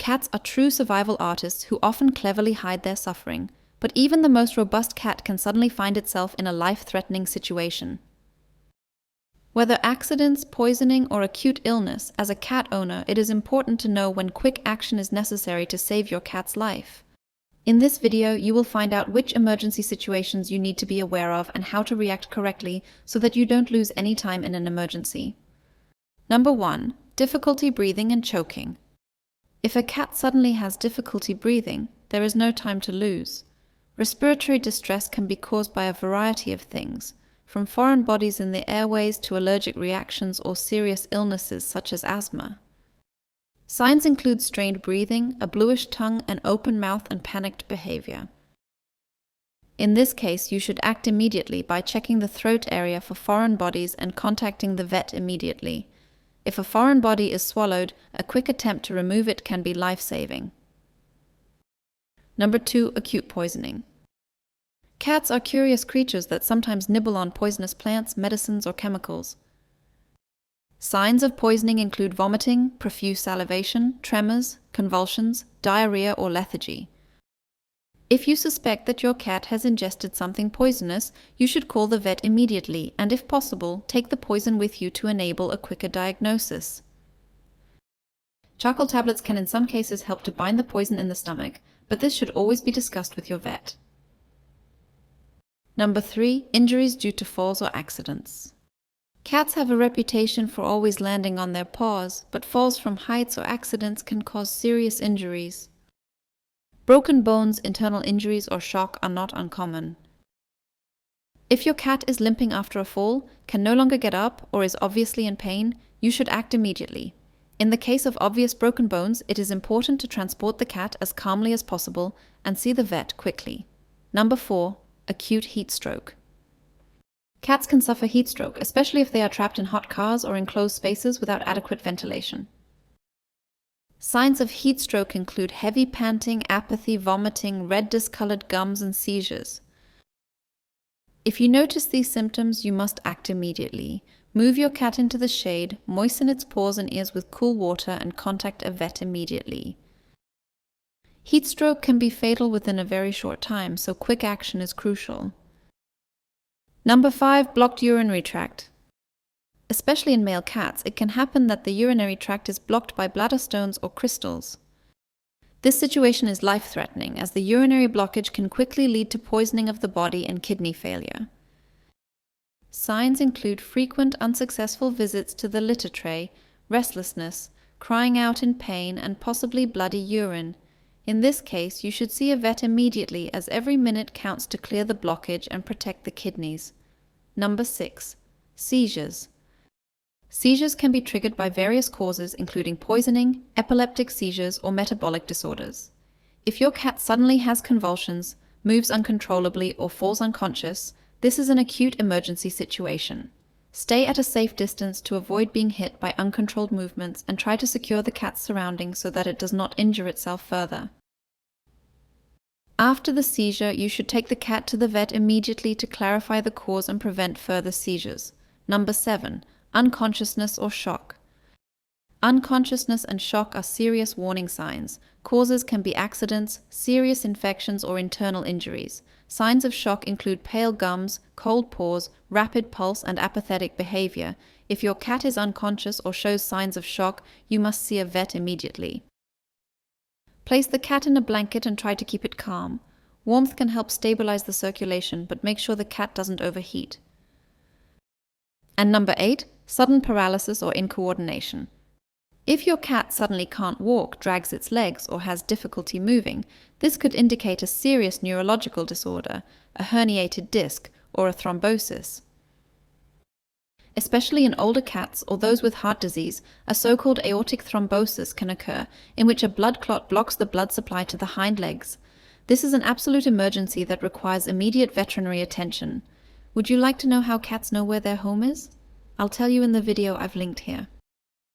Cats are true survival artists who often cleverly hide their suffering, but even the most robust cat can suddenly find itself in a life-threatening situation. Whether accidents, poisoning, or acute illness, as a cat owner, it is important to know when quick action is necessary to save your cat's life. In this video, you will find out which emergency situations you need to be aware of and how to react correctly so that you don't lose any time in an emergency. Number 1. Difficulty breathing and choking. If a cat suddenly has difficulty breathing, there is no time to lose. Respiratory distress can be caused by a variety of things, from foreign bodies in the airways to allergic reactions or serious illnesses such as asthma. Signs include strained breathing, a bluish tongue, an open mouth, and panicked behavior. In this case, you should act immediately by checking the throat area for foreign bodies and contacting the vet immediately. If a foreign body is swallowed, a quick attempt to remove it can be life-saving. Number 2. Acute poisoning. Cats are curious creatures that sometimes nibble on poisonous plants, medicines, or chemicals. Signs of poisoning include vomiting, profuse salivation, tremors, convulsions, diarrhea, or lethargy. If you suspect that your cat has ingested something poisonous, you should call the vet immediately and, if possible, take the poison with you to enable a quicker diagnosis. Charcoal tablets can in some cases help to bind the poison in the stomach, but this should always be discussed with your vet. Number 3. Injuries due to falls or accidents. Cats have a reputation for always landing on their paws, but falls from heights or accidents can cause serious injuries. Broken bones, internal injuries, or shock are not uncommon. If your cat is limping after a fall, can no longer get up, or is obviously in pain, you should act immediately. In the case of obvious broken bones, it is important to transport the cat as calmly as possible and see the vet quickly. Number 4. Acute heat stroke. Cats can suffer heat stroke, especially if they are trapped in hot cars or enclosed spaces without adequate ventilation. Signs of heat stroke include heavy panting, apathy, vomiting, red discolored gums, and seizures. If you notice these symptoms, you must act immediately. Move your cat into the shade, moisten its paws and ears with cool water, and contact a vet immediately. Heat stroke can be fatal within a very short time, so quick action is crucial. Number 5. Blocked urinary tract. Especially in male cats, it can happen that the urinary tract is blocked by bladder stones or crystals. This situation is life-threatening, as the urinary blockage can quickly lead to poisoning of the body and kidney failure. Signs include frequent unsuccessful visits to the litter tray, restlessness, crying out in pain, and possibly bloody urine. In this case, you should see a vet immediately, as every minute counts to clear the blockage and protect the kidneys. Number 6. Seizures. Seizures can be triggered by various causes, including poisoning, epileptic seizures, or metabolic disorders. If your cat suddenly has convulsions, moves uncontrollably, or falls unconscious, this is an acute emergency situation. Stay at a safe distance to avoid being hit by uncontrolled movements and try to secure the cat's surroundings so that it does not injure itself further. After the seizure, you should take the cat to the vet immediately to clarify the cause and prevent further seizures. Number 7. Unconsciousness or shock. Unconsciousness and shock are serious warning signs. Causes can be accidents, serious infections, or internal injuries. Signs of shock include pale gums, cold paws, rapid pulse, and apathetic behavior. If your cat is unconscious or shows signs of shock, you must see a vet immediately. Place the cat in a blanket and try to keep it calm. Warmth can help stabilize the circulation, but make sure the cat doesn't overheat. And number 8, sudden paralysis or incoordination. If your cat suddenly can't walk, drags its legs, or has difficulty moving, this could indicate a serious neurological disorder, a herniated disc, or a thrombosis. Especially in older cats or those with heart disease, a so-called aortic thrombosis can occur, in which a blood clot blocks the blood supply to the hind legs. This is an absolute emergency that requires immediate veterinary attention. Would you like to know how cats know where their home is? I'll tell you in the video I've linked here.